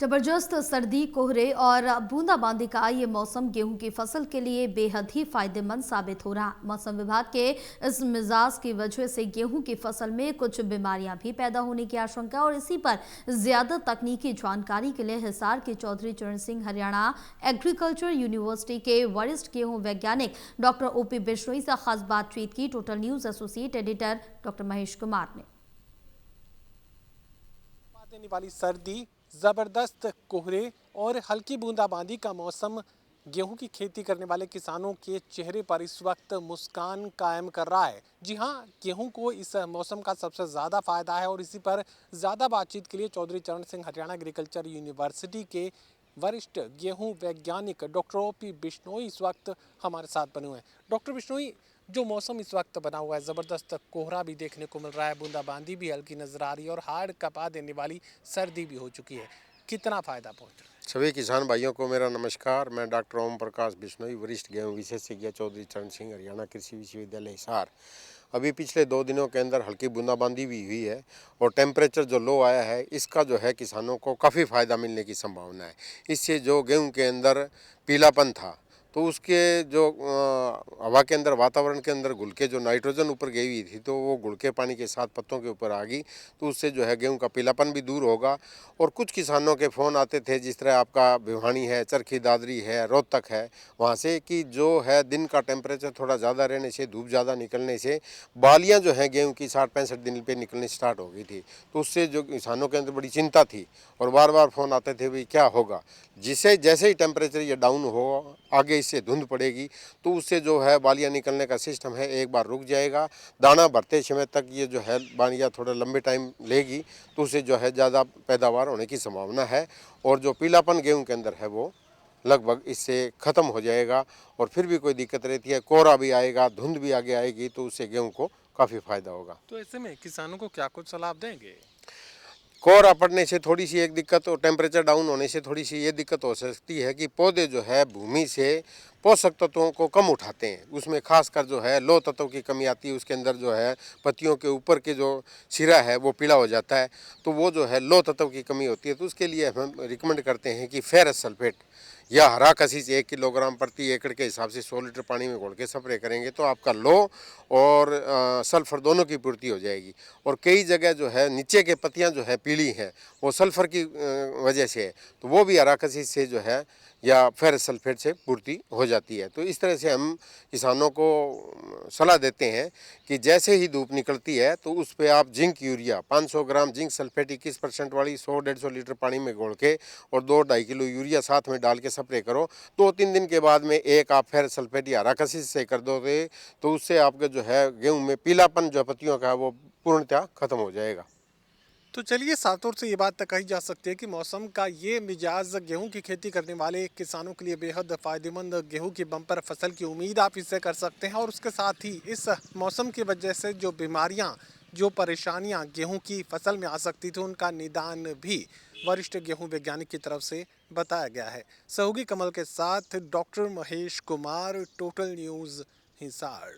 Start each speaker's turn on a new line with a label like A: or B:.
A: जबरदस्त सर्दी, कोहरे और बूंदाबांदी का ये मौसम गेहूं की फसल के लिए बेहद ही फायदेमंद साबित हो रहा। मौसम विभाग के इस मिजाज की वजह से गेहूं की फसल में कुछ बीमारियां भी पैदा होने की आशंका, और इसी पर ज्यादा तकनीकी जानकारी के लिए हिसार के चौधरी चरण सिंह हरियाणा एग्रीकल्चर यूनिवर्सिटी के वरिष्ठ गेहूं वैज्ञानिक डॉक्टर ओपी बिश्नोई से खास बातचीत की। Total news associate editor doctor Mahesh Kumar ने
B: देने वाली सर्दी, जबरदस्त कोहरे और हल्की बूंदाबांदी का मौसम गेहूं की खेती करने वाले किसानों के चेहरे पर इस वक्त मुस्कान कायम कर रहा है। जी हां, गेहूं को इस मौसम का सबसे ज़्यादा फायदा है और इसी पर ज़्यादा बातचीत के लिए चौधरी चरण सिंह हरियाणा एग्रीकल्चर यूनिवर्सिटी के वरिष्ठ गेहूं वैज्ञानिक डॉक्टर ओपी बिश्नोई इस वक्त हमारे साथ बने हुए हैं। डॉक्टर बिश्नोई, जो मौसम इस वक्त बना हुआ है, ज़बरदस्त कोहरा भी देखने को मिल रहा है, बूंदाबांदी भी हल्की नज़र आ रही है और हाड़ कपा देने वाली सर्दी भी हो चुकी है, कितना फ़ायदा पहुंच रहा है?
C: सभी किसान भाइयों को मेरा नमस्कार। मैं डॉक्टर ओम प्रकाश बिश्नोई, वरिष्ठ गेहूं विशेषज्ञ, चौधरी चरण सिंह हरियाणा कृषि विश्वविद्यालय हिसार। अभी पिछले 2 दिनों के अंदर हल्की बूंदाबांदी भी हुई है और टेम्परेचर जो लो आया है, इसका जो है किसानों को काफ़ी फ़ायदा मिलने की संभावना है। इससे जो गेहूं के अंदर पीलापन था, तो उसके जो हवा के अंदर, वातावरण के अंदर घुल के जो नाइट्रोजन ऊपर गई हुई थी, तो वो घुल के पानी के साथ पत्तों के ऊपर आ गई, तो उससे जो है गेहूं का पीलापन भी दूर होगा। और कुछ किसानों के फ़ोन आते थे, जिस तरह आपका भिवानी है, चरखी दादरी है, रोहतक है, वहाँ से कि जो है दिन का टेम्परेचर थोड़ा ज़्यादा रहने से, धूप ज़्यादा निकलने से बालियाँ जो हैं गेहूं की 60-65 दिन पे निकलनी स्टार्ट हो गई थी। तो उससे जो किसानों के अंदर बड़ी चिंता थी और बार बार फ़ोन आते थे, भाई क्या होगा। जिसे जैसे ही टेम्परेचर ये डाउन हो, आगे इससे धुंध पड़ेगी, तो उससे जो है बालियाँ निकलने का सिस्टम है एक बार रुक जाएगा। दाना भरते समय तक ये जो है बालियाँ थोड़ा लंबे टाइम लेगी, तो उससे जो है ज़्यादा पैदावार होने की संभावना है और जो पीलापन गेहूं के अंदर है वो लगभग इससे ख़त्म हो जाएगा। और फिर भी कोई दिक्कत रहती है, कोहरा भी आएगा, धुंध भी आगे आएगी, तो उससे गेहूं को काफ़ी फायदा होगा।
B: तो ऐसे में किसानों को क्या कुछ सलाह देंगे?
C: कोहरा पड़ने से थोड़ी सी एक दिक्कत, और टेम्परेचर डाउन होने से थोड़ी सी ये दिक्कत हो सकती है कि पौधे जो है भूमि से पोषक तत्वों को कम उठाते हैं। उसमें खासकर जो है लो तत्व की कमी आती है, उसके अंदर जो है पत्तियों के ऊपर के जो सिरा है वो पीला हो जाता है, तो वो जो है लो तत्व की कमी होती है। तो उसके लिए हम रिकमेंड करते हैं कि फेरस सल्फेट या हरा कसीस 1 किलोग्राम प्रति एकड़ के हिसाब से 100 लीटर पानी में घोल के स्प्रे करेंगे, तो आपका लो और सल्फर दोनों की पूर्ति हो जाएगी। और कई जगह जो है नीचे के पत्तियां जो है पीली हैं, वो सल्फर की वजह से है, तो वो भी हरा कसीस से जो है या फेरस सल्फेट से पूर्ति हो जाती है। तो इस तरह से हम किसानों को सलाह देते हैं कि जैसे ही धूप निकलती है, तो उस पर आप zinc urea 500 gram zinc sulphate 21% वाली 100-150 लीटर पानी में घोल के और 2-2.5 किलो यूरिया साथ में डाल के स्प्रे करो। 2-3 दिन के बाद में एक आप फेरस सल्फेट या हरा कसीस से कर दोगे, तो उससे आपके जो है गेहूं में पीलापन जो पत्तियों का है वो पूर्णतः खत्म हो जाएगा।
B: तो चलिए, साफ तौर से ये बात कही जा सकती है कि मौसम का ये मिजाज गेहूं की खेती करने वाले किसानों के लिए बेहद फ़ायदेमंद, गेहूं की बम्पर फसल की उम्मीद आप इससे कर सकते हैं। और उसके साथ ही इस मौसम की वजह से जो बीमारियां, जो परेशानियां गेहूं की फसल में आ सकती थी, उनका निदान भी वरिष्ठ गेहूं वैज्ञानिक की तरफ से बताया गया है। सहयोगी कमल के साथ doctor Mahesh Kumar, total news Hisar.